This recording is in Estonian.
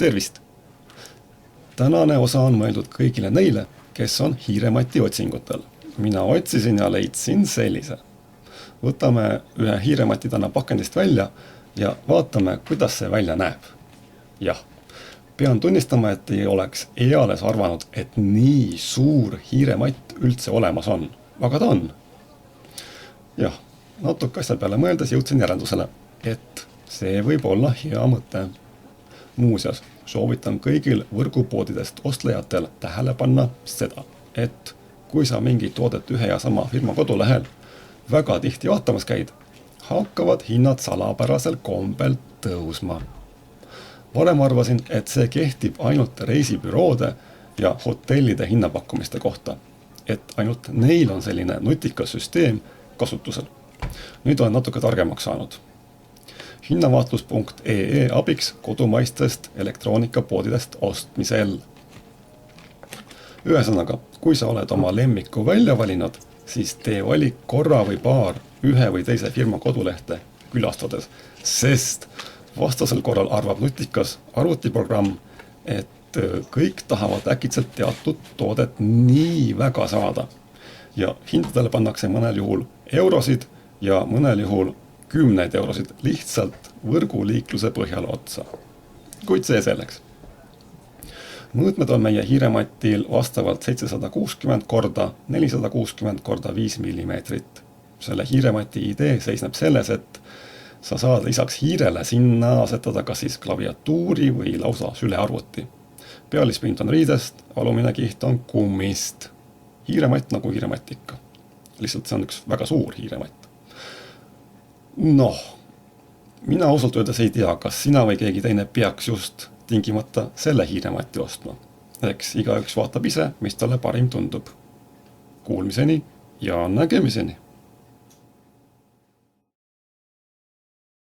Tervist! Tänane osa on mõeldud kõigile neile, kes on hiiremati otsingutel. Mina otsisin ja leidsin sellise. Võtame ühe hiiremati täna pakendist välja ja vaatame, kuidas see välja näeb. Jah, pean tunnistama, et ei oleks eales arvanud, et nii suur hiirematt üldse olemas on. Aga ta on. Jah, natuke asja peale mõeldes jõudsin järeldusele, et see võib olla hea mõte. Muuseas, soovitan kõigil võrgupoodidest ostlejatel tähele panna seda, et kui sa mingi toodet ühe ja sama firma kodulehel väga tihti vaatamas käid, hakkavad hinnad salapärasel kombel tõusma. Varem arvasin, et see kehtib ainult reisibüroode ja hotellide hinnapakkumiste kohta, et ainult neil on selline nutikas süsteem kasutusel. Nüüd olen natuke targemaks saanud. Hinnavaatlus.ee abiks kodumaistest elektroonikapoodidest ostmisel. Ühesõnaga, kui sa oled oma lemmiku välja valinud, siis tee valik korra või paar ühe või teise firma kodulehte külastades, sest vastasel korral arvab nutikas arvutiprogramm, et kõik tahavad äkitselt teatud toodet nii väga saada. Ja hindadele pannakse mõnel juhul eurosid ja mõnel juhul 10 eurosid lihtsalt võrguliikluse põhjal otsa. Kuid see selleks. Mõõtmed on meie hiirematil vastavalt 760 korda 460 korda 5 millimeetrit. Selle hiiremati idee seisneb selles, et sa saad lisaks hiirele sinna asetada kas siis klaviatuuri või lausa sülearvuti. Pealispind on riidest, alumine kiht on kummist. Hiirematt nagu hiirematt ikka. Lihtsalt see on üks väga suur hiirematt. Mina ausalt öeldes ei tea, kas sina või keegi teine peaks just tingimata selle hiirematti ostma. Eks igaüks vaatab ise, mis talle parim tundub. Kuulmiseni ja nägemiseni!